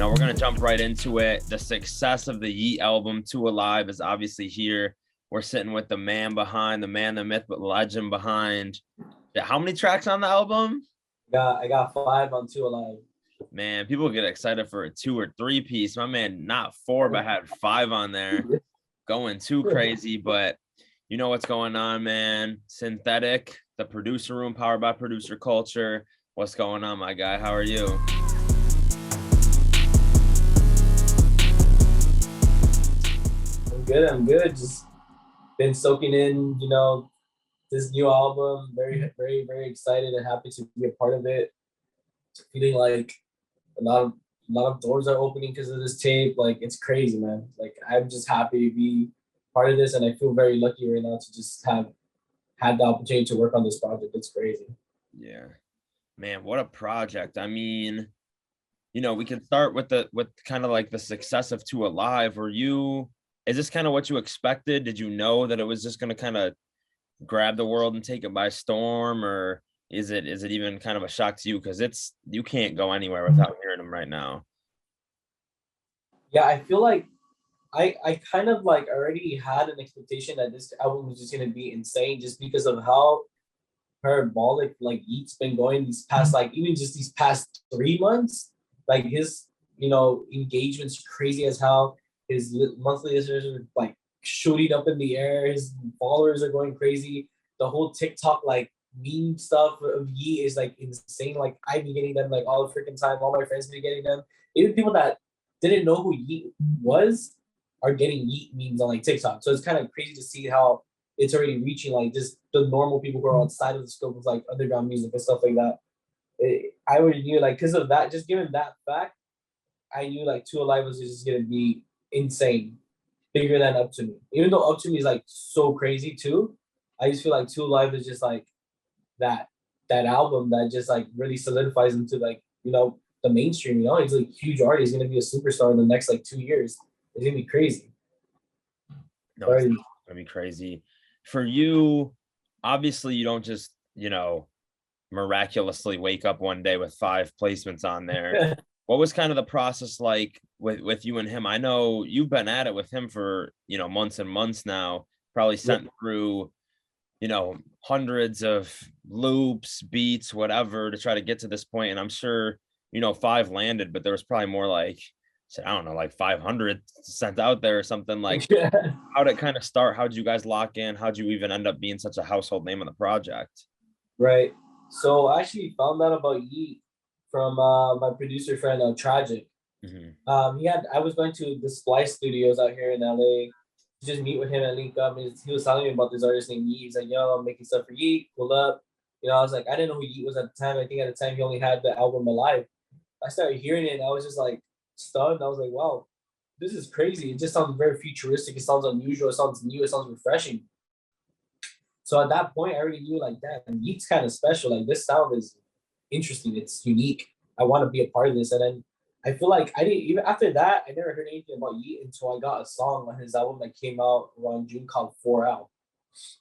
Now we're going to jump right into it. The success of the Yeat album, Two Alive, is obviously here. We're sitting with the man behind, the man, the myth, but legend behind. How many tracks on the album? I got 5 on Two Alive. Man, people get excited for a 2 or 3 piece. My man, not 4, but had 5 on there. Going too crazy, but you know what's going on, man. Synthetic, the producer room, powered by producer culture. What's going on, my guy? How are you? I'm good. Just been soaking in, this new album. Very, very, very excited and happy to be a part of it. Feeling like a lot of doors are opening because of this tape. Like, it's crazy, man. Like, I'm just happy to be part of this, and I feel very lucky right now to just have had the opportunity to work on this project. It's crazy. Yeah, man, what a project. I mean, we can start with kind of like the success of Two Alive. Is this kind of what you expected? Did you know that it was just going to kind of grab the world and take it by storm, or is it even kind of a shock to you because you can't go anywhere without hearing them right now? Yeah, I feel like I kind of like already had an expectation that this album was just gonna be insane just because of how parabolic like Yeat's been going these past even just these past 3 months. Like his engagement's crazy as hell. His monthly listeners are like shooting up in the air. His followers are going crazy. The whole TikTok like meme stuff of Yeat is like insane. Like I've been getting them like all the freaking time. All my friends been getting them. Even people that didn't know who Yeat was are getting Yeat memes on like TikTok. So it's kind of crazy to see how it's already reaching like just the normal people who are outside of the scope of like underground music and stuff like that. I already knew like because of that, just given that fact, I knew like Two Alive was just gonna be insane, bigger than Up to Me. Even though Up to Me is like so crazy too, I just feel like Two Alive is just like that album that just like really solidifies into like the mainstream. He's like a huge artist. He's gonna be a superstar in the next like 2 years. It's gonna be crazy. No, it's gonna be crazy. For you, obviously you don't just, miraculously wake up one day with 5 placements on there. What was kind of the process like with you and him? I know you've been at it with him for, months and months now, probably sent through, hundreds of loops, beats, whatever, to try to get to this point. And I'm sure, 5 landed, but there was probably more like, I don't know, like 500 sent out there or something. Like, how'd it kind of start? How'd you guys lock in? How'd you even end up being such a household name on the project? Right. So I actually found out about Yeat from my producer friend, Tragic. I was going to the Splice Studios out here in LA to just meet with him and link up. He was telling me about this artist named Yeat. He's like, yo, I'm making stuff for Yeat. Pull up. I was like, I didn't know who Yeat was at the time. I think at the time he only had the album Alive. I started hearing it and I was just like stunned. I was like, wow, this is crazy. It just sounds very futuristic. It sounds unusual. It sounds new. It sounds refreshing. So at that point, I already knew like, damn, Yeat's kind of special. Like this sound is interesting. It's unique. I want to be a part of this. And then I feel like I didn't even after that, I never heard anything about Yeat until I got a song on his album that came out around June called 4L.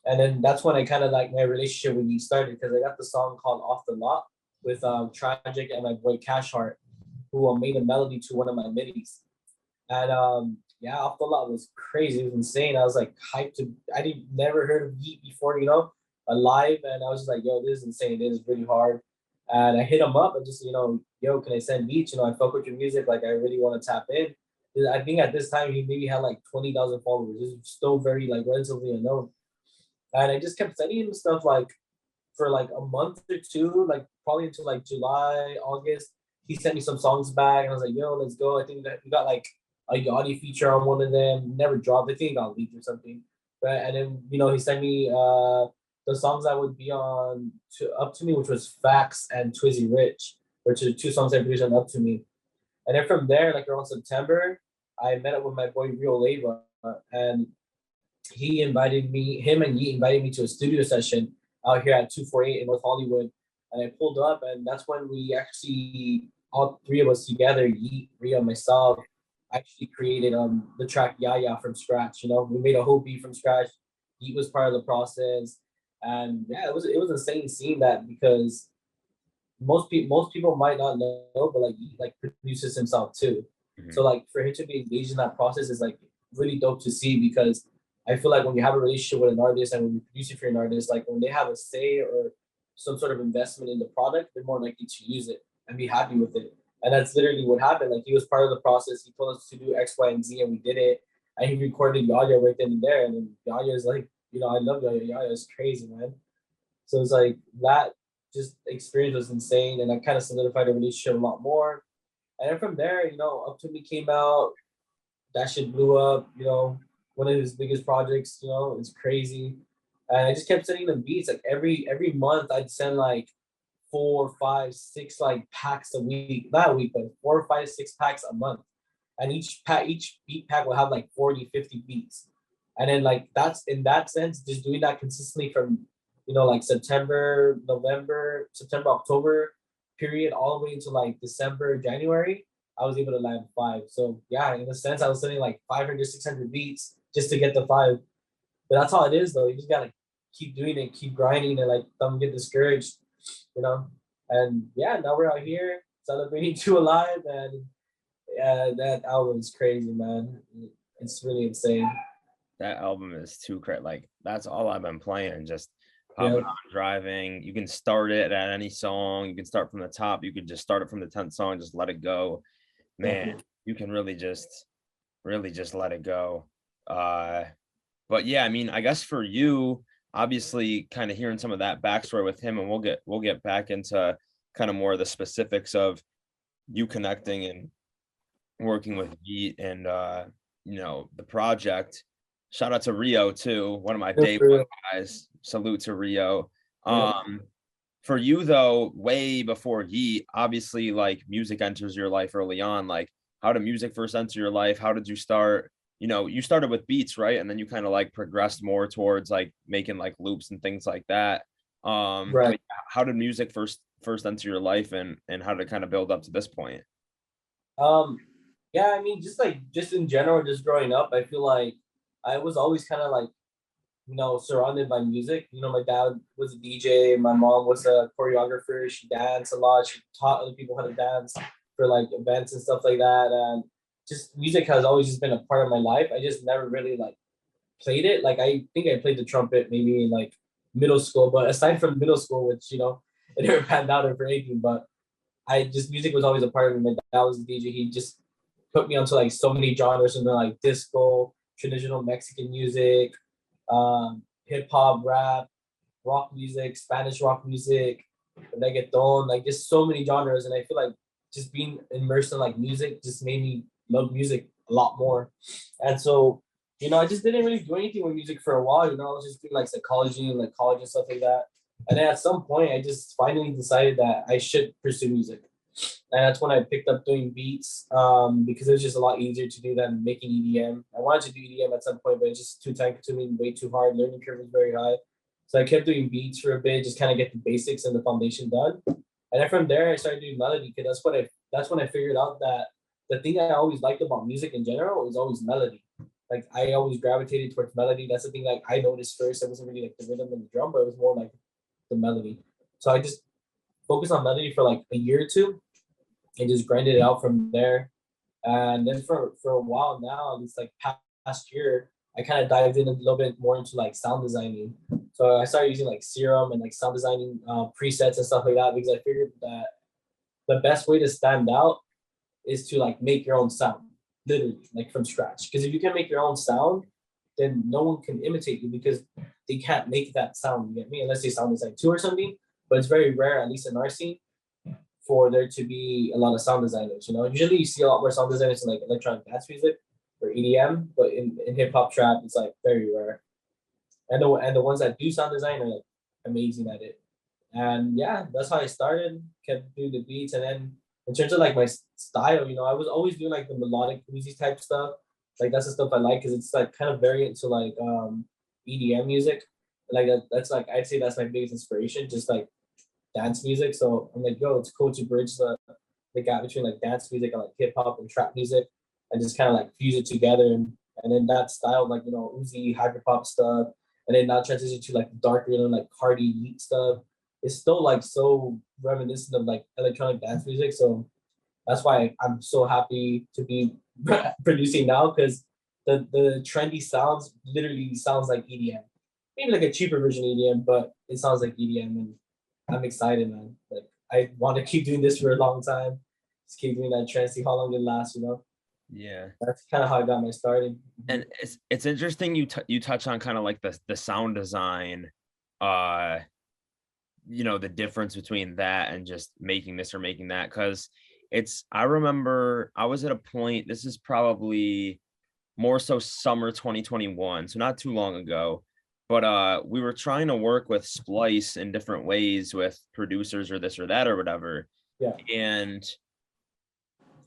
And then that's when I kind of like my relationship with Yeat started because I got the song called Off the Lot with Tragic and my boy Cash Heart, who made a melody to one of my midis. And Off the Lot was crazy. It was insane. I was like hyped to. I didn't never heard of Yeat before, alive, and I was just like, yo, this is insane. This is really hard. And I hit him up and just, yo, can I send beats? I fuck with your music. Like, I really want to tap in. I think at this time he maybe had like 20,000 followers. This is still very like relatively unknown. And I just kept sending him stuff like for like a month or two, like probably until like July, August. He sent me some songs back, and I was like, yo, let's go. I think that we got like a Yachty feature on one of them. Never dropped. I think it got leaked or something. But and then he sent me the songs that would be on Up to Me, which was Facts and Twizzy Rich, which are 2 songs I produced on Up to Me. And then from there, like around September, I met up with my boy Real Leva, and him and Yeat invited me to a studio session out here at 248 in North Hollywood. And I pulled up, and that's when we actually, all 3 of us together, Yeat, Ria, myself, actually created the track Yaya from scratch. We made a whole beat from scratch. Yeat was part of the process. And yeah, it was insane seeing that because most people might not know, but like he like produces himself too. So like for him to be engaged in that process is like really dope to see, because I feel like when you have a relationship with an artist and when you produce it for an artist, like when they have a say or some sort of investment in the product, they're more likely to use it and be happy with it. And that's literally what happened. Like he was part of the process. He told us to do X, Y, and Z, and we did it. And he recorded Yaya right then and there. And then Yaya is like, you know, I love Yaya. Yaya is crazy, man. So it's like that just experience was insane, and I kind of solidified the relationship a lot more. And then from there, you know, Up to Me came out. That shit blew up. You know, one of his biggest projects. You know, it's crazy. And I just kept sending them beats. Like every month, I'd send like 4, 5, 6 like packs a week. Not a week, but 4, 5, 6 packs a month. And each beat pack will have like 40, 50 beats. And then like that's in that sense, just doing that consistently from, you know, like September, November, September, October period, all the way into like December, January, I was able to land 5. So yeah, in a sense, I was sending like 500, 600 beats just to get the 5. But that's how it is though. You just gotta keep doing it, keep grinding, and like don't get discouraged, you know. And yeah, now we're out here celebrating Two Alive, and yeah, that album is crazy, man. It's really insane. That album is too crazy. Like that's all I've been playing, just Yeah. popping on driving. You can start it at any song. You can start from the top. You could just start it from the 10th song, just let it go. Man, you can really just let it go. But yeah, I mean, I guess for you, obviously kind of hearing some of that backstory with him, and we'll get back into kind of more of the specifics of you connecting and working with Yeat and you know, the project. Shout out to Rio too, one of my day one guys. Salute to Rio. For you though, way before Yeat, obviously like music enters your life early on. Like, how did music first enter your life? How did you start? You know, you started with beats, right? And then you kind of like progressed more towards like making like loops and things like that. Right. But how did music first enter your life, and how did it kind of build up to this point? Um, yeah, I mean, just in general, just growing up, I feel like I was always kind of like, you know, surrounded by music. You know, my dad was a DJ, my mom was a choreographer. She danced a lot. She taught other people how to dance for like events and stuff like that. And just music has always just been a part of my life. I just never really like played it. Like I think I played the trumpet maybe in like middle school, but aside from middle school, which you know, it never panned out or for anything, but I just music was always a part of me. My dad was a DJ. He just put me onto like so many genres, and then like disco, traditional Mexican music, hip hop, rap, rock music, Spanish rock music, reggaeton, like just so many genres. And I feel like just being immersed in like music just made me love music a lot more. And so, you know, I just didn't really do anything with music for a while. You know, I was just doing like psychology and like college and stuff like that. And then at some point, I just finally decided that I should pursue music. And that's when I picked up doing beats, because it was just a lot easier to do than making EDM. I wanted to do EDM at some point, but it's just too time consuming, way too hard. Learning curve was very high. So I kept doing beats for a bit, just kind of get the basics and the foundation done. And then from there, I started doing melody, because that's when I figured out that the thing I always liked about music in general is always melody. Like I always gravitated towards melody. That's the thing like I noticed first. It wasn't really like the rhythm and the drum, but it was more like the melody. So I just focused on melody for like a year or two and just grinded it out from there. And then for a while now, it's like past year, I kind of dived in a little bit more into like sound designing. So I started using like Serum and like sound designing presets and stuff like that, because I figured that the best way to stand out is to like make your own sound, literally like from scratch. Because if you can make your own sound, then no one can imitate you, because they can't make that sound. You get me? Unless they sound design too or something. But it's very rare, at least in our scene, for there to be a lot of sound designers. You know, usually you see a lot more sound designers in like electronic dance music or EDM, but in hip hop trap, it's like very rare. And the ones that do sound design are like amazing at it. And yeah, that's how I started. Kept doing the beats, and then in terms of like my style, you know, I was always doing like the melodic Uzi type stuff. Like that's the stuff I like, because it's like kind of variant to like EDM music. Like that's like I'd say that's my biggest inspiration, just like dance music. So I'm like, yo, it's cool to bridge the gap between like dance music and like hip hop and trap music, and just kind of like fuse it together. And then that style, like, you know, Uzi hyper pop stuff, and then now transition to like dark rhythm, like Cardi Yeat stuff. it's still like so reminiscent of like electronic dance music. So that's why I'm so happy to be producing now, because the trendy sounds literally sounds like EDM. Maybe like a cheaper version of EDM, but it sounds like EDM, and I'm excited, man. Like I want to keep doing this for a long time. Just keep doing that trend, see how long it lasts, you know? Yeah. That's kind of how I got my starting. And it's interesting you touch on kind of like the sound design, uh you know, the difference between that and just making this or making that, because I remember I was at a point, this is probably more so summer 2021, so not too long ago, but we were trying to work with Splice in different ways with producers or this or that or whatever. Yeah. And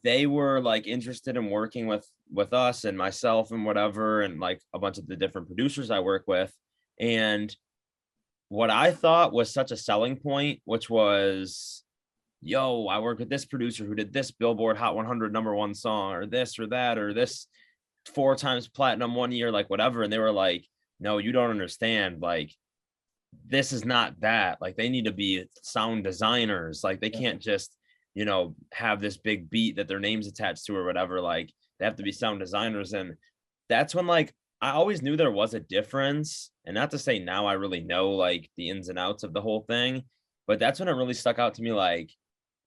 they were like interested in working with us and myself and whatever, and like a bunch of the different producers I work with. And what I thought was such a selling point, which was, yo, I work with this producer who did this Billboard Hot 100 #1 song, or this or that, or this 4 times platinum 1 year, like whatever. And they were like, no, you don't understand. Like, this is not that. Like, they need to be sound designers. Like, they can't just, you know, have this big beat that their name's attached to or whatever. Like, they have to be sound designers. And that's when, like, I always knew there was a difference. And not to say now I really know like the ins and outs of the whole thing, but that's when it really stuck out to me. Like,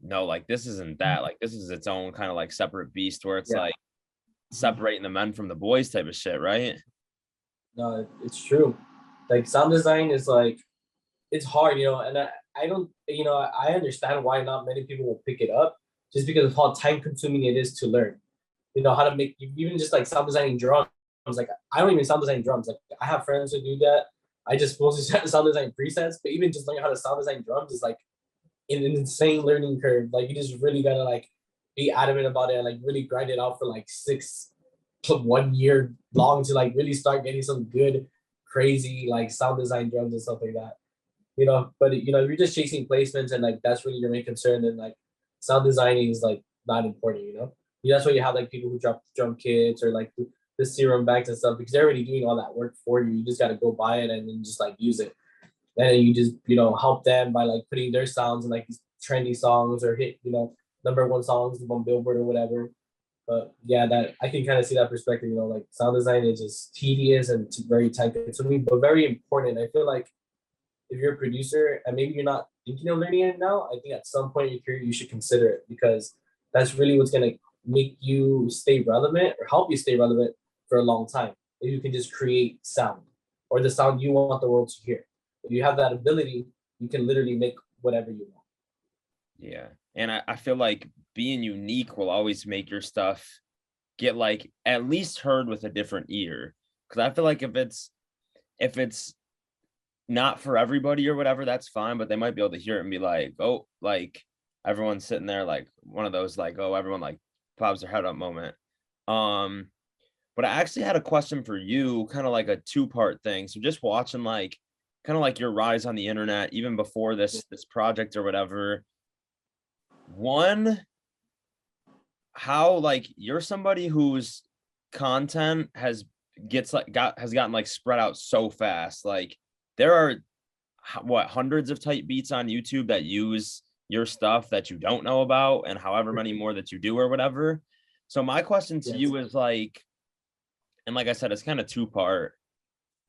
no, like this isn't that. Like, this is its own kind of like separate beast where it's like separating the men from the boys type of shit, right? No, it's true. Like sound design is like, it's hard, you know, and I don't, you know, I understand why not many people will pick it up, just because of how time consuming it is to learn. You know, how to make, even just like sound designing drums. Like I don't even sound design drums. Like I have friends who do that. I just mostly sound design presets, but even just learning how to sound design drums is like an insane learning curve. Like you just really gotta like be adamant about it and like really grind it out for like 1 year long to like really start getting some good, crazy like sound design drums and stuff like that. You know, but you know, if you're just chasing placements and like that's really your main concern, then like sound designing is like not important, you know? That's why you have like people who drop drum kits or like the serum bags and stuff, because they're already doing all that work for you. You just gotta go buy it and then just like use it. And then you just, you know, help them by like putting their sounds in like these trendy songs or hit, you know, #1 songs on Billboard or whatever. But yeah, that I can kind of see that perspective, you know, like sound design is just tedious and very time consuming, but very important. I feel like if you're a producer and maybe you're not thinking of learning it now, I think at some point in your career you should consider it, because that's really what's gonna make you stay relevant or help you stay relevant for a long time. If you can just create sound or the sound you want the world to hear. If you have that ability, you can literally make whatever you want. Yeah. And I feel like being unique will always make your stuff get like at least heard with a different ear. Cause I feel like if it's not for everybody or whatever, that's fine, but they might be able to hear it and be like, oh, like everyone's sitting there like one of those like, oh, everyone like pops their head up moment. Um, but I actually had a question for you, kind of like a two-part thing. So just watching like kind of like your rise on the internet, even before this project or whatever. One, how like you're somebody whose content has gotten like spread out so fast. Like there are what hundreds of type beats on YouTube that use your stuff that you don't know about, and however many more that you do or whatever. So my question to you is like, and like I said, it's kind of two-part,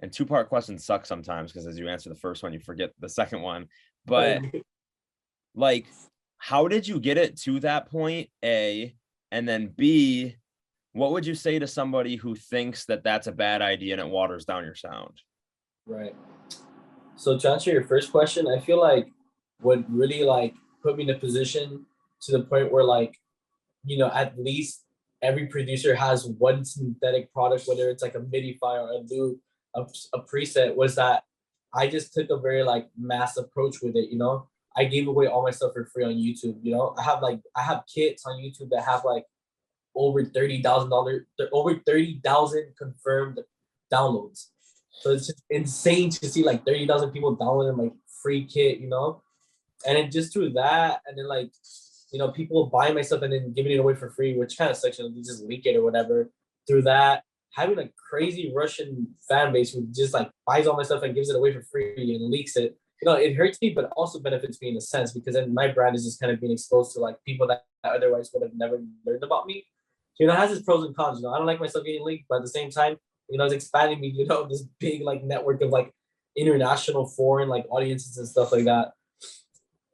and two-part questions suck sometimes because as you answer the first one, you forget the second one. But like, how did you get it to that point, A? And then B, what would you say to somebody who thinks that that's a bad idea and it waters down your sound? Right. So to answer your first question, I feel like what really like put me in a position to the point where like, you know, at least every producer has one synthetic product, whether it's like a MIDI file or a loop, a preset, was that I just took a very like mass approach with it, you know. I gave away all my stuff for free on YouTube, you know. I have kits on YouTube that have like over $30,000, over 30,000 confirmed downloads. So it's just insane to see like 30,000 people downloading like free kit, you know. And then just through that, and then like, you know, people buying my stuff and then giving it away for free, which kind of sucks, you know, they just leak it or whatever. Through that, having a crazy Russian fan base who just like buys all my stuff and gives it away for free and leaks it. it hurts me, but also benefits me in a sense, because then my brand is just kind of being exposed to like people that otherwise would have never learned about me. It has its pros and cons. I don't like myself getting leaked, but at the same time, it's expanding me, this big like network of like international foreign like audiences and stuff like that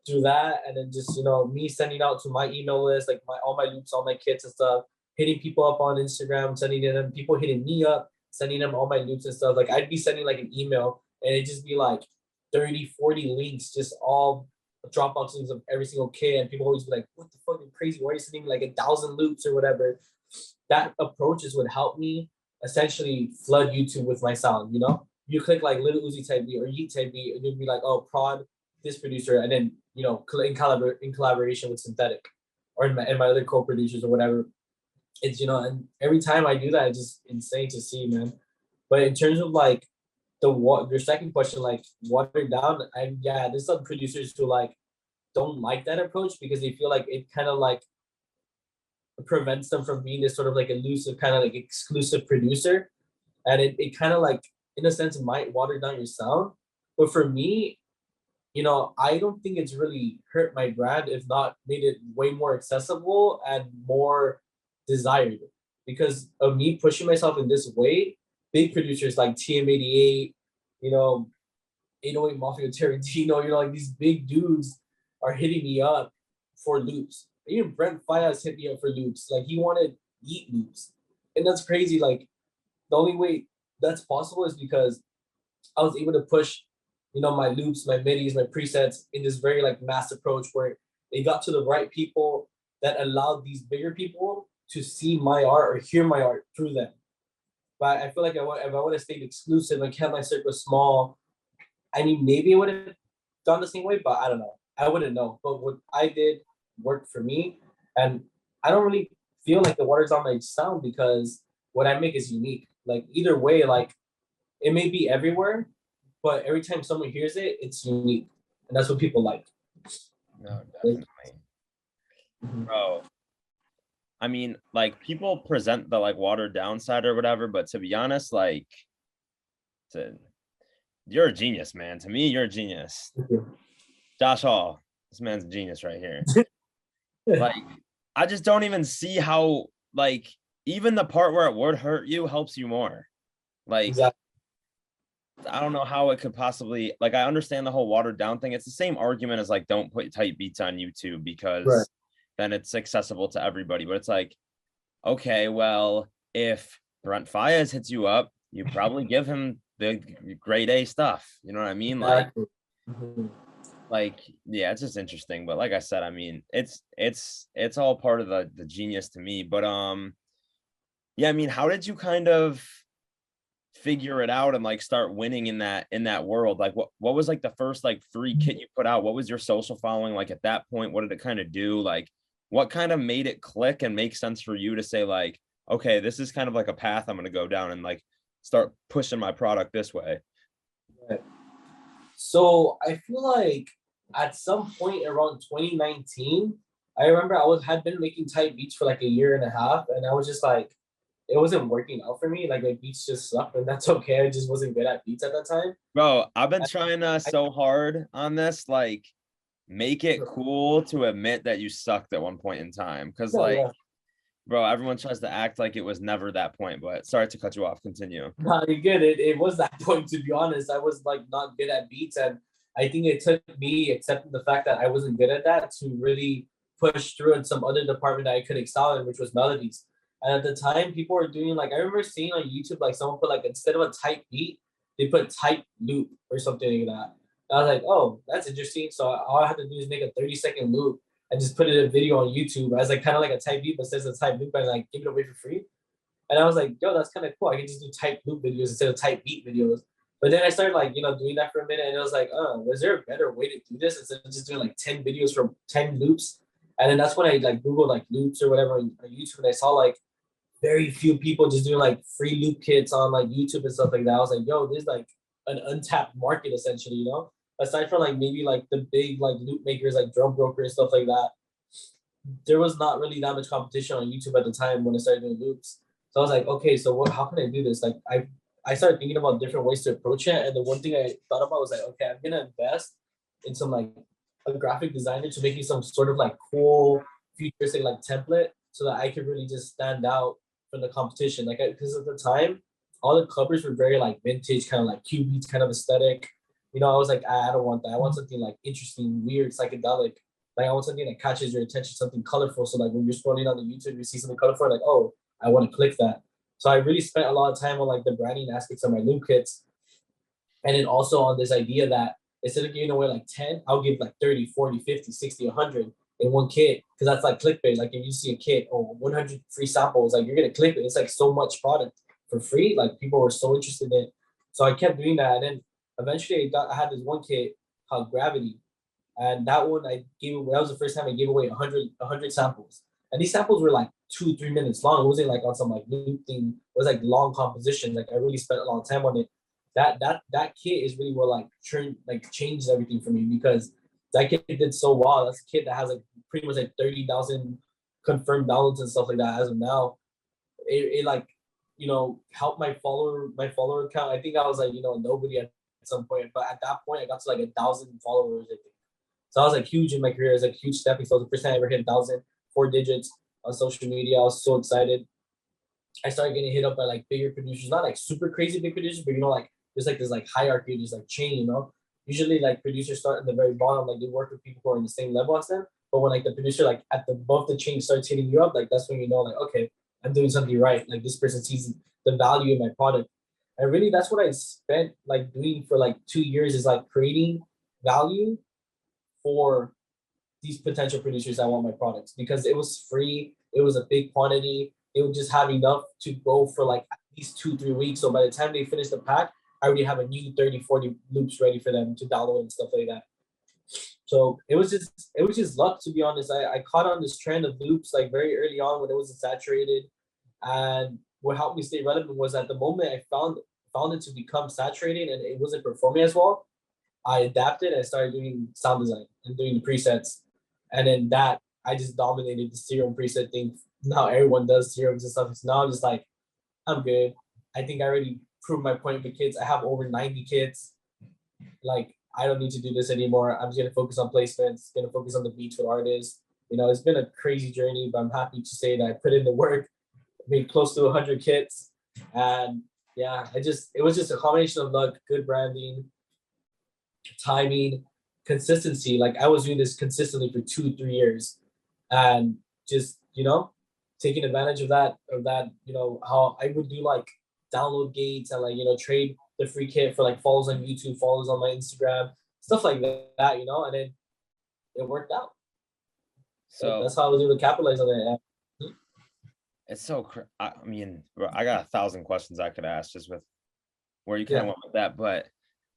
through that. And then just, me sending out to my email list, like all my loops, all my kits and stuff, hitting people up on Instagram, sending them, people hitting me up, sending them all my loops and stuff. Like I'd be sending like an email and it'd just be like 30, 40 links, just all Dropbox links of every single kit. And people always be like, what the fuck, you're crazy. Why are you sending me like 1,000 loops or whatever? That approaches would help me essentially flood YouTube with my sound, You click like Lil Uzi type beat or Yeat type beat, and you'd be like, oh, prod this producer, and then in collaboration with Synthetic or in my other co-producers or whatever. It's and every time I do that, it's just insane to see, man. But in terms of like your second question, like watered down, there's some producers who like don't like that approach because they feel like it kind of like prevents them from being this sort of like elusive kind of like exclusive producer, and it kind of like in a sense might water down your sound. But for me, I don't think it's really hurt my brand, if not made it way more accessible and more desired. Because of me pushing myself in this way, big producers like TM88, 808 Mafia Tarantino, like these big dudes are hitting me up for loops. Even Brent Fayez hit me up for loops. Like he wanted Yeat loops. And that's crazy. Like the only way that's possible is because I was able to push, my loops, my midis, my presets in this very like mass approach where they got to the right people that allowed these bigger people to see my art or hear my art through them. But I feel like if I would have stayed exclusive and kept my circle small, I mean, maybe it would have gone the same way, but I don't know. I wouldn't know. But what I did worked for me. And I don't really feel like the waters on my sound because what I make is unique. Like either way, like it may be everywhere, but every time someone hears it, it's unique. And that's what people like. No, definitely. Bro. I mean, like people present the like watered down side or whatever, but to be honest, like you're a genius, man. To me, you're a genius. Josh Hall, this man's a genius right here. Like, I just don't even see how, like, even the part where it would hurt you helps you more. Like, exactly. I don't know how it could possibly, like, I understand the whole watered down thing. It's the same argument as like, don't put tight beats on YouTube because then it's accessible to everybody. But it's like, okay, well, if Brent Fayez hits you up, you probably give him the grade A stuff. You know what I mean? Exactly. Like, yeah, it's just interesting. But like I said, I mean, it's all part of the genius to me. But yeah, I mean, how did you kind of figure it out and like start winning in that world? Like what was like the first like free kit you put out? What was your social following like at that point? What did it kind of do? Like what kind of made it click and make sense for you to say like, okay, this is kind of like a path I'm going to go down and like start pushing my product this way? Right. So I feel like at some point around 2019, I remember had been making tight beats for like a year and a half, and I was just like, it wasn't working out for me. Like my beats just sucked, and that's okay. I just wasn't good at beats at that time. Bro, I've been trying so hard on this, like make it cool to admit that you sucked at one point in time. Cause bro, everyone tries to act like it was never that point, but sorry to cut you off. Continue. No, you get it. It was that point, to be honest. I was like not good at beats, and I think it took me accepting the fact that I wasn't good at that to really push through in some other department that I could excel in, which was melodies. And at the time, people were doing like, I remember seeing on YouTube, like someone put like, instead of a tight beat, they put tight loop or something like that. And I was like, oh, that's interesting. So all I had to do is make a 30-second loop and just put it in a video on YouTube as like kind of like a tight beat, but says a tight loop and like give it away for free. And I was like, yo, that's kind of cool. I can just do tight loop videos instead of tight beat videos. But then I started like, doing that for a minute, and it was like, was there a better way to do this instead of just doing like 10 videos from 10 loops? And then that's when I like Googled like loops or whatever on YouTube, and I saw like very few people just doing like free loop kits on like YouTube and stuff like that. I was like, yo, there's like an untapped market essentially, aside from like maybe like the big like loop makers like Drum Broker and stuff like that. There was not really that much competition on YouTube at the time when I started doing loops. So I was like, okay, so how can I do this? Like I started thinking about different ways to approach it. And the one thing I thought about was like, okay, I'm gonna invest in some like a graphic designer to make me some sort of like cool futuristic like template so that I could really just stand out from the competition. Like, because at the time, all the covers were very like vintage, kind of like Q beats kind of aesthetic. You know, I was like, I don't want that. I want something like interesting, weird, psychedelic. Like, I want something that catches your attention, something colorful. So like when you're scrolling on the YouTube, you see something colorful, like, oh, I want to click that. So I really spent a lot of time on like the branding aspects of my loop kits. And then also on this idea that instead of giving away like 10, I'll give like 30, 40, 50, 60, 100 in one kit. Cause that's like clickbait. Like if you see a kit, oh, 100 free samples, like you're going to click it. It's like so much product for free. Like people were so interested in it. So I kept doing that. And then eventually I had this one kit called Gravity. And that one I gave away, that was the first time I gave away 100 samples. And these samples were like 2-3 minutes long. It wasn't like on some like loop thing. It was like long composition. Like I really spent a long time on it. That kit is really what like changed everything for me, because that kit did so well. That's a kit that has like pretty much like 30,000 confirmed downloads and stuff like that as of now. It like, you know, helped my follower count. I think I was like, you know, nobody at some point, but at that point I got to like 1,000 followers, I think. So I was like huge in my career. It was like huge stepping stone. The first time I ever hit 1,000, 4 digits on social media. I was so excited. I started getting hit up by like bigger producers, not like super crazy big producers, but you know, like there's like this like hierarchy, there's like chain, you know. Usually like producers start at the very bottom, like they work with people who are in the same level as them. But when like the producer like at the above the chain starts hitting you up, like that's when you know, like, okay, I'm doing something right. Like this person sees the value in my product. And really that's what I spent like doing for like 2 years, is like creating value for these potential producers that want my products, because it was free, it was a big quantity, they would just have enough to go for like at least 2-3 weeks. So by the time they finish the pack, I already have a new 30, 40 loops ready for them to download and stuff like that. So it was just luck, to be honest. I caught on this trend of loops like very early on when it wasn't saturated. And what helped me stay relevant was at the moment I found it to become saturated and it wasn't performing as well, I adapted and started doing sound design and doing the presets. And then that I just dominated the serum preset thing. Now everyone does serums and stuff. So now I'm just like, I'm good. I think I already proved my point with kids. I have over 90 kids. Like, I don't need to do this anymore. I'm just gonna focus on placements, gonna focus on the beats with artists. You know, it's been a crazy journey, but I'm happy to say that I put in the work, made close to 100 kits. And yeah, it was just a combination of luck, good branding, timing, consistency. Like I was doing this consistently for 2-3 years, and just, you know, taking advantage of that, you know, how I would do like download gates and like, you know, trade the free kit for like follows on YouTube, follows on my Instagram, stuff like that, you know, and then it worked out. So that's how I was able to capitalize on it. It's so I mean, I got 1,000 questions I could ask just with where you kind of went with that, but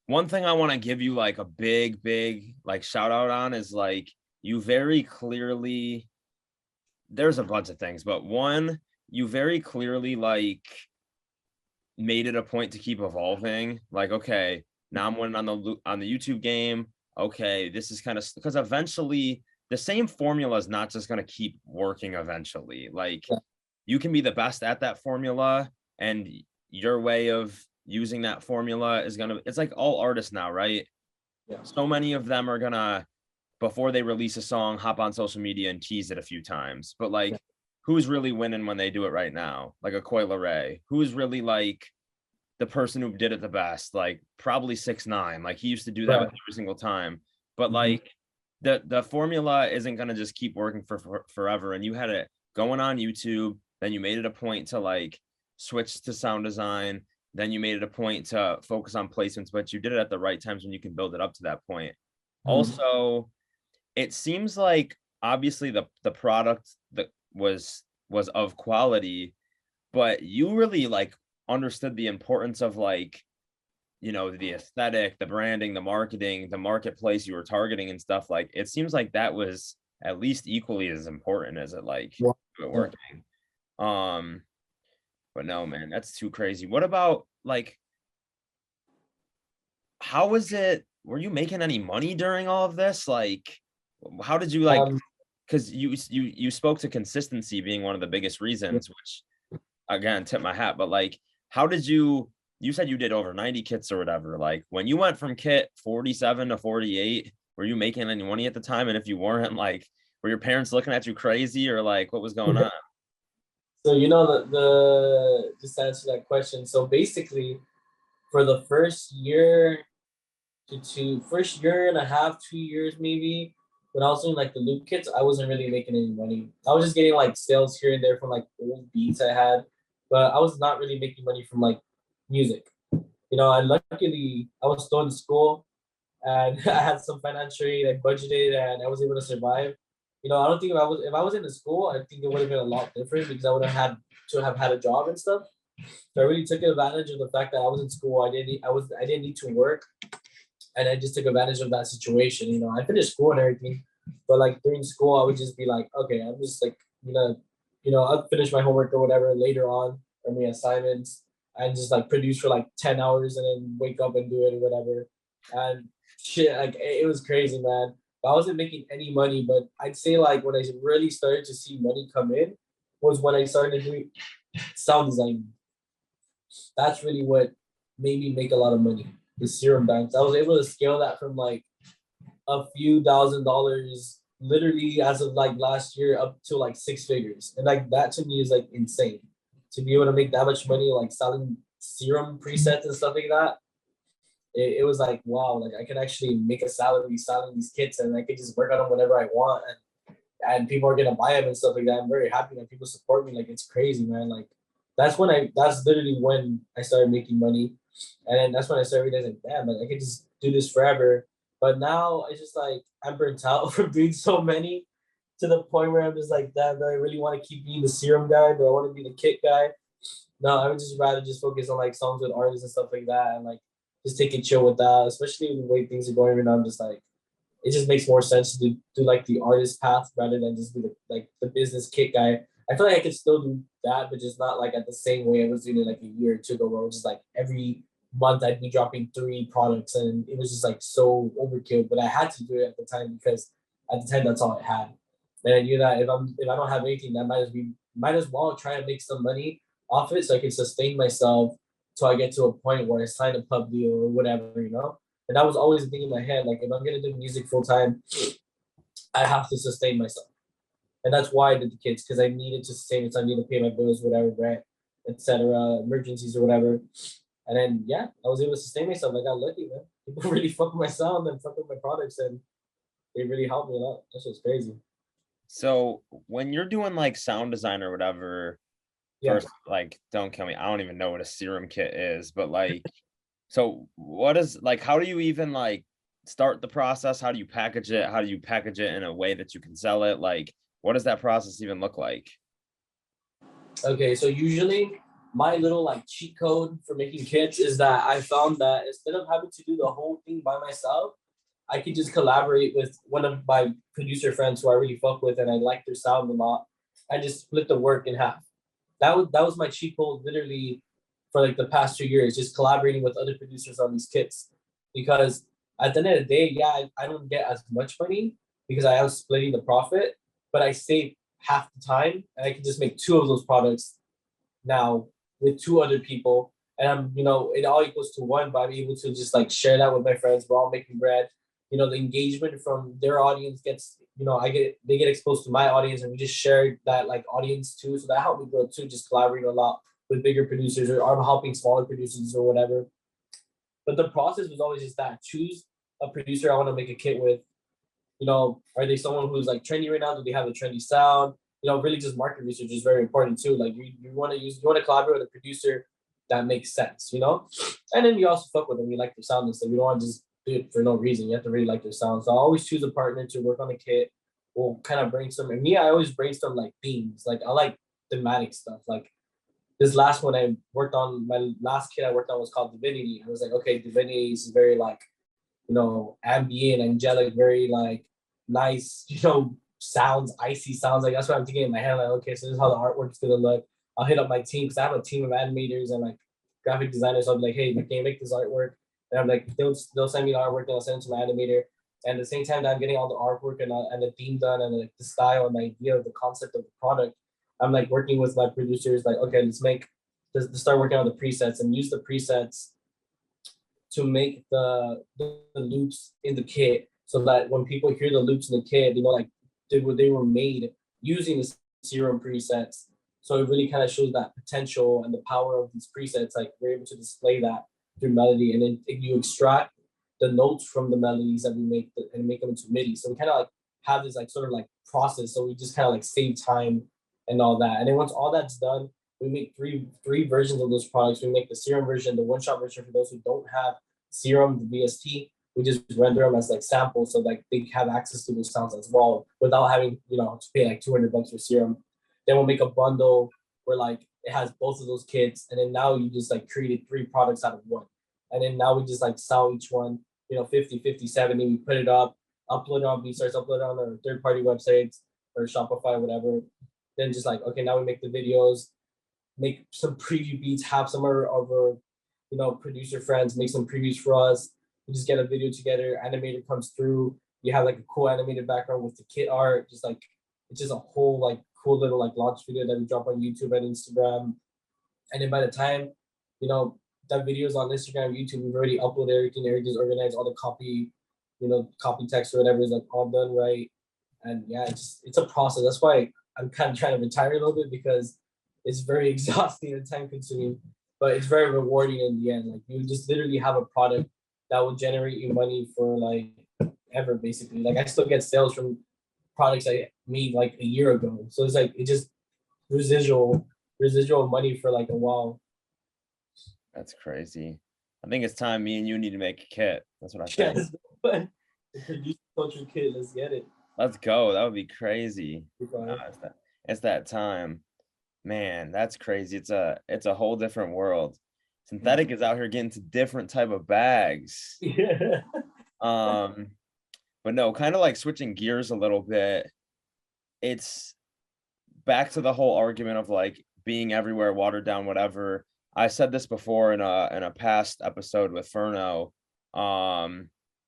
one thing I want to give you like a big like shout out on is like you very clearly, there's a bunch of things, but one, you very clearly like made it a point to keep evolving. Like, okay, now I'm winning on the YouTube game. Okay, this is kind of, because eventually the same formula is not just going to keep working eventually. Like you can be the best at that formula, and your way of using that formula is gonna, it's like all artists now, right? Yeah. So many of them are gonna, before they release a song, hop on social media and tease it a few times. But like, who's really winning when they do it right now? Like a Coi Leray. Who's really like the person who did it the best? Like probably 6ix9ine. Like he used to do that every single time. But like the formula isn't gonna just keep working for forever. And you had it going on YouTube, then you made it a point to like switch to sound design. Then you made it a point to focus on placements, but you did it at the right times when you can build it up to that point. Also, it seems like obviously the product that was of quality, but you really like understood the importance of like, you know, the aesthetic, the branding, the marketing, the marketplace you were targeting and stuff. Like it seems like that was at least equally as important as it like working. But no, man, that's too crazy. What about like, how was it? Were you making any money during all of this? Like, how did you like? Because you spoke to consistency being one of the biggest reasons, which again, tip my hat. But like, how did you you said you did over 90 kits or whatever. Like when you went from kit 47 to 48, were you making any money at the time? And if you weren't, like, were your parents looking at you crazy, or like what was going on? So you know the just to answer that question. So basically, for the first year and a half, 2 years maybe, when I was doing like the loop kits, I wasn't really making any money. I was just getting like sales here and there from like old beats I had, but I was not really making money from like music. You know, and luckily I was still in school and I had some financial aid, I budgeted, and I was able to survive. You know, I don't think if I was in the school, I think it would have been a lot different because I would have had to have had a job and stuff. So I really took advantage of the fact that I was in school. I didn't need to work, and I just took advantage of that situation. You know, I finished school and everything, but like during school, I would just be like, okay, I'm just like, I'll finish my homework or whatever later on, or my assignments, and just like produce for like 10 hours and then wake up and do it or whatever. And shit, like it was crazy, man. But I wasn't making any money, but I'd say like when I really started to see money come in was when I started doing sound design. That's really what made me make a lot of money. The serum banks. I was able to scale that from like a few $1,000s literally as of like last year up to like six figures. And like that to me is like insane. To be able to make that much money like selling serum presets and stuff like that. It was like wow, like I can actually make a salary selling these kits and I could just work on them whenever I want and people are gonna buy them and stuff like that. I'm very happy that people support me. Like it's crazy, man. Like that's literally when I started making money. And then that's when I started realizing, damn, like I could just do this forever. But now it's just like I'm burnt out from doing so many to the point where I'm just like, damn, do I really want to keep being the serum guy? Do I want to be the kit guy? No, I would just rather just focus on like songs with artists and stuff like that and like just take it chill with that, especially the way things are going right now. I'm just like it just makes more sense to do like the artist path rather than just be the business kit guy. I feel like I could still do that, but just not like at the same way I was doing it like a year or two ago, where it was just like every month I'd be dropping 3 products and it was just like so overkill. But I had to do it at the time because at the time that's all I had. And I knew that if I don't have anything, that might as well try to make some money off it so I can sustain myself till I get to a point where I sign a pub deal or whatever, you know? And that was always the thing in my head. Like if I'm gonna do music full time, I have to sustain myself. And that's why I did the kids, because I needed to sustain it. So I needed to pay my bills, whatever, rent, etc., emergencies or whatever. And then yeah, I was able to sustain myself. I got lucky, man. People really fuck with my sound and fuck with my products and they really helped me a lot. That's just crazy. So when you're doing like sound design or whatever, Yeah. first, like, don't kill me. I don't even know what a serum kit is, but like, so what is like, how do you even like start the process? How do you package it? How do you package it in a way that you can sell it? Like, what does that process even look like? Okay, so usually my little like cheat code for making kits is that I found that instead of having to do the whole thing by myself, I could just collaborate with one of my producer friends who I really fuck with and I like their sound a lot. I just split the work in half. That was my cheat code literally for like the past 2 years, just collaborating with other producers on these kits. Because at the end of the day, yeah, I don't get as much money because I am splitting the profit, but I save half the time and I can just make two of those products now with two other people. And it all equals to one, but I'm able to just like share that with my friends. We're all making bread. You know, the engagement from their audience gets, they get exposed to my audience and we just share that like audience too. So that helped me grow too, just collaborating a lot with bigger producers or I'm helping smaller producers or whatever. But the process was always just that choose a producer I want to make a kit with. Are they someone who's like trendy right now? Do they have a trendy sound? Really just market research is very important too. Like you want to collaborate with a producer that makes sense, and then you also fuck with them. You like their sound and stuff. You don't want to just do it for no reason. You have to really like their sound. So I always choose a partner to work on a kit. We'll kind of brainstorm. And me, I always brainstorm like themes. Like I like thematic stuff. Like this last one I worked on, my last kit I worked on was called Divinity. I was like, okay, Divinity is very like, ambient, angelic, very like nice, sounds, icy sounds. Like that's what I'm thinking in my head. Like, okay, so this is how the artwork is gonna look. I'll hit up my team because I have a team of animators and like graphic designers. So I'll be like, hey, can you make this artwork? And I'm like, they'll send me the artwork and I'll send it to my animator. And at the same time that I'm getting all the artwork and the theme done and like the style and the idea of the concept of the product, I'm like working with my producers, like, okay, to start working on the presets and use the presets to make the loops in the kit, so that when people hear the loops in the kit, like they were made using the Serum presets. So it really kind of shows that potential and the power of these presets. Like we're able to display that through melody, and then you extract the notes from the melodies that we make and make them into MIDI. So we kind of like have this like sort of like process. So we just kind of like save time and all that. And then once all that's done, we make three versions of those products. We make the Serum version, the one-shot version for those who don't have Serum, the VST. We just render them as like samples, so like they have access to those sounds as well without having to pay like $200 for Serum. Then we'll make a bundle where like it has both of those kits, and then now you just like created 3 products out of one. And then now we just like sell each one, 50, 50, 70. We put it up, upload it on BeatStars, upload it on our third-party websites or Shopify, whatever. Then just like, okay, now we make the videos, make some preview beats, have some of our producer friends make some previews for us. We just get a video together, animator comes through. You have like a cool animated background with the kit art, it's just a whole like cool little like launch video that we drop on YouTube and Instagram. And then by the time, that video is on Instagram, YouTube, we've already uploaded everything's organized, all the copy, copy text or whatever is like all done right. And yeah, it's a process. That's why I'm kind of trying to retire a little bit, because it's very exhausting and time consuming, but it's very rewarding in the end. Like you just literally have a product that will generate you money for like ever, basically. Like I still get sales from products I made like a year ago. So it's like, it just residual money for like a while. That's crazy. I think it's time me and you need to make a kit. That's what I think. Yes, produce culture kit. Let's get it. Let's go. That would be crazy. It's that time. Man, that's crazy. It's a whole different world. Synthetic is out here getting to different type of bags. Yeah. But no, kind of like switching gears a little bit. It's back to the whole argument of like being everywhere, watered down, whatever. I said this before in a past episode with Furno.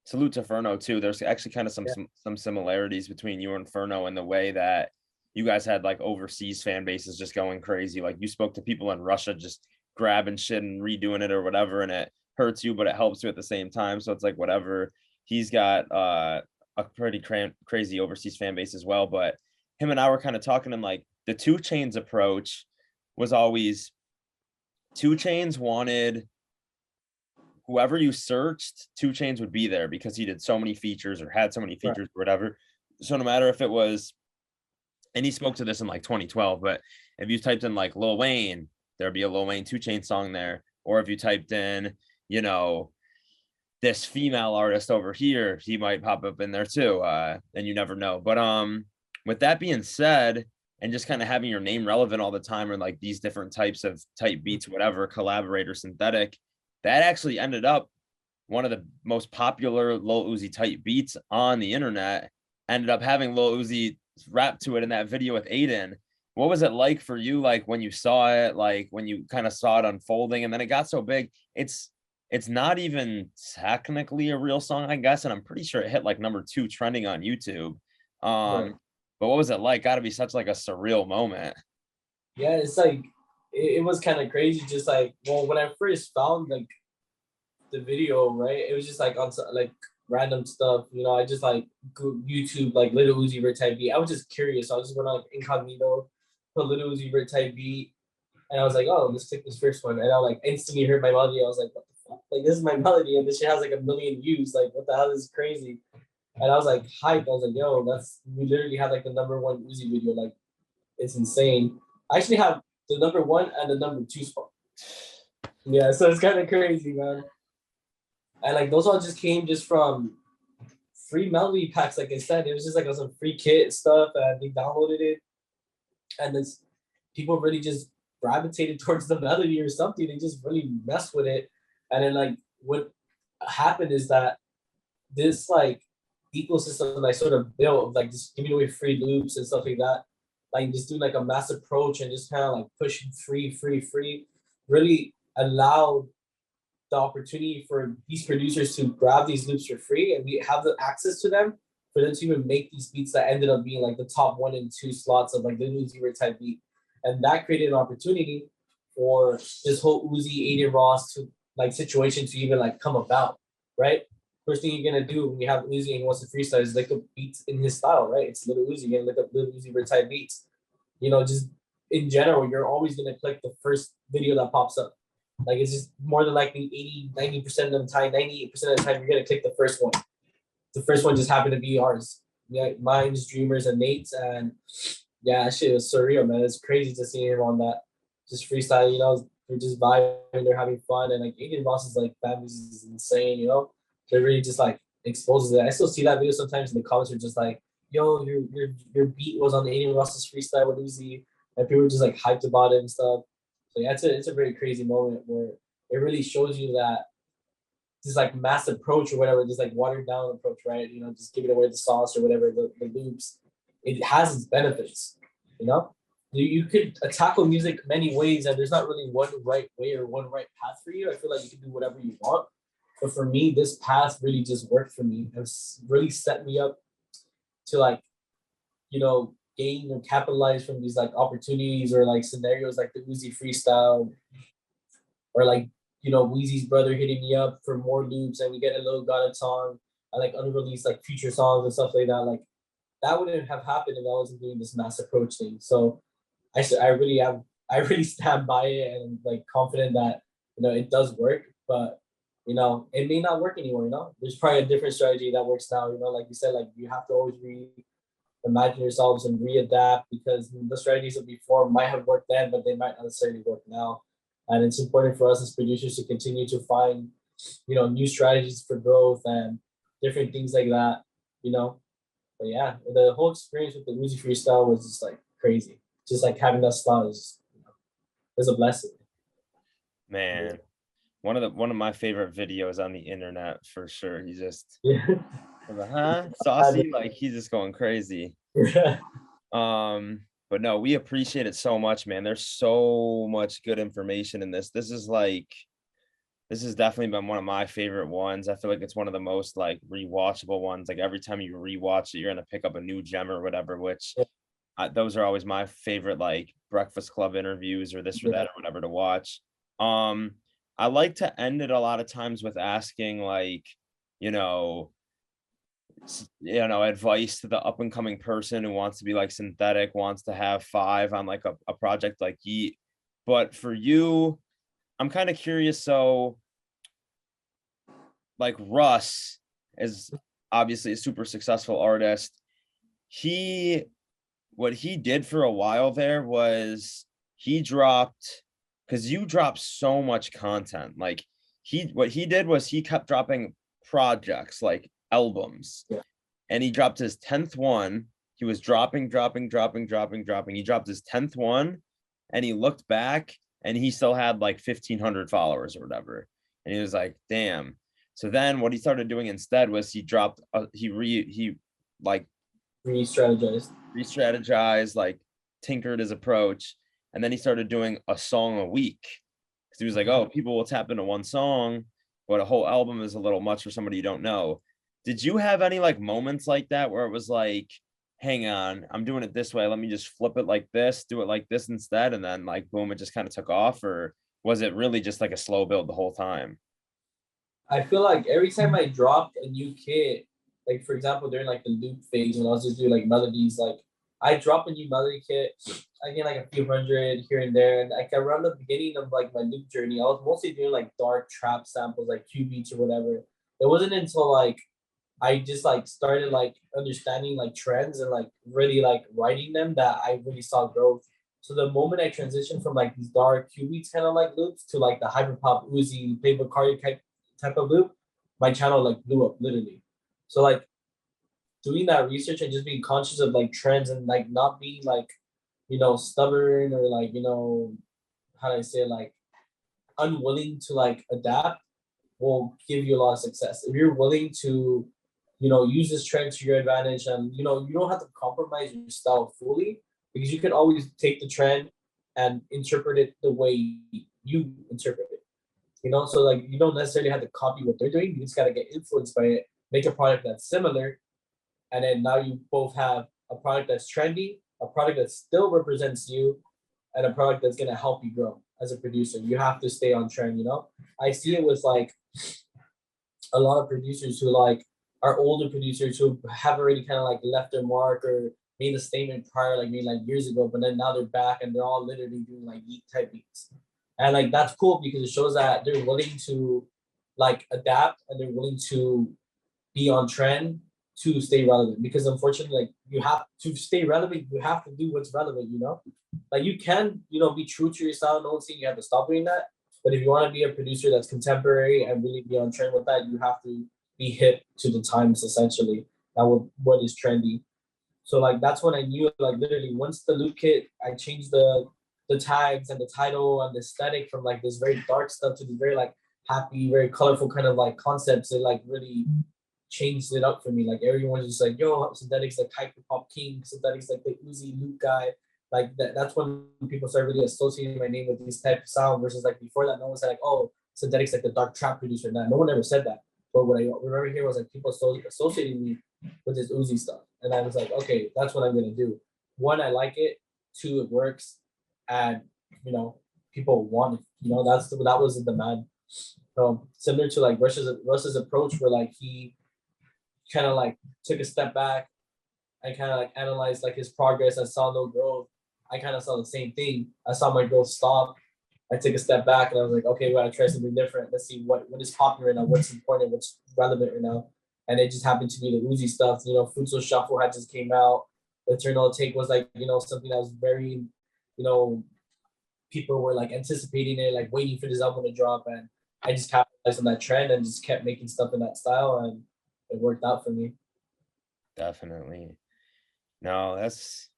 Salute to Furno too. There's actually kind of some similarities between you and Furno in the way that you guys had like overseas fan bases just going crazy. Like you spoke to people in Russia just grabbing shit and redoing it or whatever, and it hurts you, but it helps you at the same time. So it's like whatever. He's got a pretty crazy overseas fan base as well. But him and I were kind of talking, and like the 2 Chainz approach was always 2 Chainz wanted whoever you searched, 2 Chainz would be there because he did so many features or had so many features or whatever. So no matter if it was, and he spoke to this in like 2012, but if you typed in like Lil Wayne, there'd be a Lil Wayne 2 Chainz song there. Or if you typed in, this female artist over here, he might pop up in there too. And you never know. But with that being said, and just kind of having your name relevant all the time, or like these different types of type beats, whatever, collaborator, synthetic, that actually ended up one of the most popular Lil Uzi type beats on the internet. Ended up having Lil Uzi rap to it in that video with Adin. What was it like for you, like when you saw it, like when you kind of saw it unfolding, and then it got so big? It's not even technically a real song, I guess, and I'm pretty sure it hit like number 2 trending on YouTube. But what was it like? Got to be such like a surreal moment. Yeah, it's like it was kind of crazy. Just like, well, when I first found like the video, right, it was just like on like random stuff. I just like YouTube like Lil Uzi Vert type beat. I was just curious. So I just went on like incognito, put Lil Uzi Vert type beat, and I was like, oh, let's click this first one. And I like instantly heard my melody. I was like, what the fuck? Like this is my melody, and this shit has like 1 million views. Like what the hell? This is crazy. And I was like hyped. I was like, yo, we literally had like the #1 Uzi video. Like it's insane. I actually have the #1 and the #2 spot. Yeah, so it's kind of crazy, man. And like those all just came from free melody packs. Like I said, it was just like some free kit stuff, and they downloaded it, and this people really just gravitated towards the melody or something. They just really messed with it. And then like what happened is that this like ecosystem I sort of built of like just giving away free loops and stuff like that, like just doing like a mass approach and just kind of like pushing free really allowed the opportunity for these producers to grab these loops for free, and we have the access to them for them to even make these beats that ended up being like the top 1 and 2 slots of like the Uzi Vert type beat. And that created an opportunity for this whole Uzi Adin Ross to like situation to even like come about, right? First thing you're gonna do when you have Uzi and he wants to freestyle is look up beats in his style, right? It's Lil Uzi. You're gonna look up Lil Uzi Vert type beats. You know, just in general, you're always gonna click the first video that pops up. Like it's just more than likely 80, 90% of the time, 98% of the time, you're gonna click the first one. The first one just happened to be ours. Yeah, mine's, Dreamers, and Nate's, and yeah, that shit was surreal, man. It's crazy to see him on that, just freestyle. You know, they're just vibing, they're having fun, and like Adin Ross's like fan base is insane. You know, they really just like exposes it. I still see that video sometimes, and the comments are just like, "Yo, your beat was on Adin Ross's freestyle with Uzi," and people were just like hyped about it and stuff. So yeah, it's a very crazy moment where it really shows you that this like mass approach or whatever, this like watered down approach, right? You know, just giving away the sauce or whatever, the loops, it has its benefits, you know? You could tackle music many ways and there's not really one right way or one right path for you. I feel like you can do whatever you want. But for me, this path really just worked for me. It's really set me up to like, you know, gain or capitalize from these like opportunities or like scenarios like the Uzi freestyle or like, you know, Weezy's brother hitting me up for more loops and we get a little Got It song and like unreleased like future songs and stuff like that. Like that wouldn't have happened if I wasn't doing this mass approach thing. So I really stand by it and like confident that, you know, it does work, but you know, it may not work anymore, you know. There's probably a different strategy that works now, you know, like you said, like you have to always imagine yourselves and readapt because the strategies of before might have worked then, but they might not necessarily work now. And it's important for us as producers to continue to find, you know, new strategies for growth and different things like that, you know. But yeah, the whole experience with the Uzi freestyle was just like crazy. Just like having that style is, you know, is a blessing. Man, one of my favorite videos on the internet for sure. He just saucy, like he's just going crazy. But no, we appreciate it so much, man. There's so much good information in this. This has definitely been one of my favorite ones. I feel like it's one of the most like rewatchable ones. Like every time you rewatch it, you're gonna pick up a new gem or whatever. Which those are always my favorite, like Breakfast Club interviews or this or that or whatever to watch. I like to end it a lot of times with asking like, you know, advice to the up and coming person who wants to be like synthetic, wants to have 5 on like a project like Yeat. But for you, I'm kind of curious. So like Russ is obviously a super successful artist. What he did for a while there was he dropped, because you drop so much content. Like what he did was he kept dropping projects like albums, and he dropped his 10th one. He was dropping. He dropped his 10th one, and he looked back and he still had like 1,500 followers or whatever. And he was like, damn. So then what he started doing instead was he re-strategized, like tinkered his approach. And then he started doing a song a week. Because he was like, oh, people will tap into one song, but a whole album is a little much for somebody you don't know. Did you have any like moments like that where it was like, hang on, I'm doing it this way, let me just flip it like this, do it like this instead, and then like boom, it just kind of took off? Or was it really just like a slow build the whole time? I feel like every time I dropped a new kit, like for example during like the loop phase when I was just doing like melodies, like I drop a new melody kit, I get like a few hundred here and there, and like around the beginning of like my loop journey, I was mostly doing like dark trap samples, like Q beats or whatever. It wasn't until like I just like started like understanding like trends and like really like writing them that I really saw growth. So the moment I transitioned from like these dark Q beats kind of like loops to like the hyper pop Uzi paper cardio type of loop, my channel like blew up literally. So like doing that research and just being conscious of like trends and like not being like, you know, stubborn or like, you know, how do I say, like unwilling to like adapt will give you a lot of success. If you're willing to, you know, use this trend to your advantage, and you know, you don't have to compromise your style fully, because you can always take the trend and interpret it the way you interpret it. You know, so like you don't necessarily have to copy what they're doing. You just gotta get influenced by it, make a product that's similar, and then now you both have a product that's trendy, a product that still represents you, and a product that's gonna help you grow as a producer. You have to stay on trend, you know? I see it with like a lot of producers who like are older producers who have already kind of like left their mark or made a statement prior, like maybe like years ago, but then now they're back and they're all literally doing like Yeat type beats. And like that's cool because it shows that they're willing to like adapt and they're willing to be on trend to stay relevant. Because unfortunately, like you have to stay relevant, you have to do what's relevant, you know? Like you can, you know, be true to yourself. No one's saying you have to stop doing that. But if you want to be a producer that's contemporary and really be on trend with that, you have to be hip to the times essentially. That what is trendy. So like that's when I knew like literally once the loop kit, I changed the tags and the title and the aesthetic from like this very dark stuff to this very like happy, very colorful kind of like concepts. It like really changed it up for me. Like everyone's just like, yo, synthetics like hyper pop king, synthetics like the Uzi loop guy. Like that's when people started really associating my name with these type of sound versus like before that, no one said like, oh, synthetics like the dark trap producer. Nah, no one ever said that. But what I remember here was like people associating me with this Uzi stuff. And I was like, okay, that's what I'm gonna do. One, I like it. Two, it works. And you know, people want it. You know, that was the demand. So similar to like Russ's approach where like he kind of like took a step back and kind of like analyzed like his progress. I saw no growth. I kind of saw the same thing. I saw my growth stop. I took a step back and I was like, okay, we gotta try something different. Let's see what is popular right now, what's important, what's relevant right now. And it just happened to be the Uzi stuff. You know, Fruitful Shuffle had just came out. Eternal Take was like, you know, something that was very, you know, people were like anticipating it, like waiting for this album to drop. And I just capitalized on that trend and just kept making stuff in that style and it worked out for me. Definitely. No, it's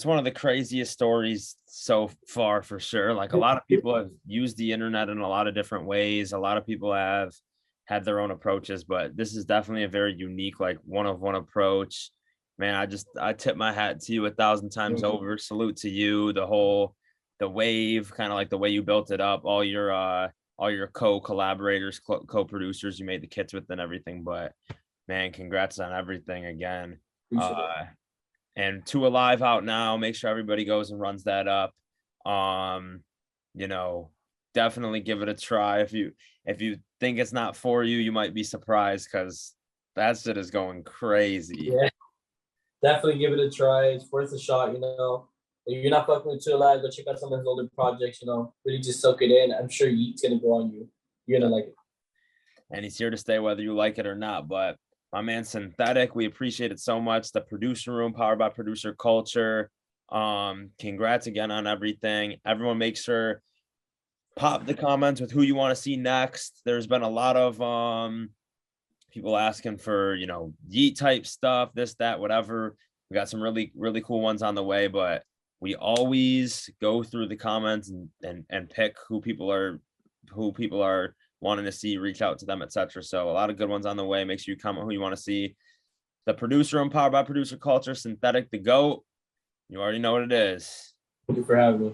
one of the craziest stories so far for sure. Like a lot of people have used the internet in a lot of different ways. A lot of people have had their own approaches, but this is definitely a very unique, like one of one approach. Man, I tip my hat to you 1,000 times over. Salute to you. The wave, kind of like the way you built it up, all your co-collaborators, co-producers you made the kits with and everything. But man, congrats on everything again. And 2 Alive out now. Make sure everybody goes and runs that up. You know, definitely give it a try. If you think it's not for you, you might be surprised because that shit is going crazy. Yeah, definitely give it a try. It's worth a shot, you know. If you're not fucking with 2 Alive, go check out some of his older projects, you know. Really just soak it in. I'm sure Yeat's gonna grow on you. You're gonna like it. And he's here to stay whether you like it or not. But my man Synthetic, we appreciate it so much. The producer room powered by producer culture. Congrats again on everything. Everyone make sure pop the comments with who you want to see next. There's been a lot of people asking for, you know, Yeat type stuff, this, that, whatever. We got some really, really cool ones on the way, but we always go through the comments and pick who people are wanting to see, reach out to them, etc. So a lot of good ones on the way. Make sure you comment who you want to see. The producer room powered by producer culture, Synthetic the GOAT. You already know what it is. Thank you for having me.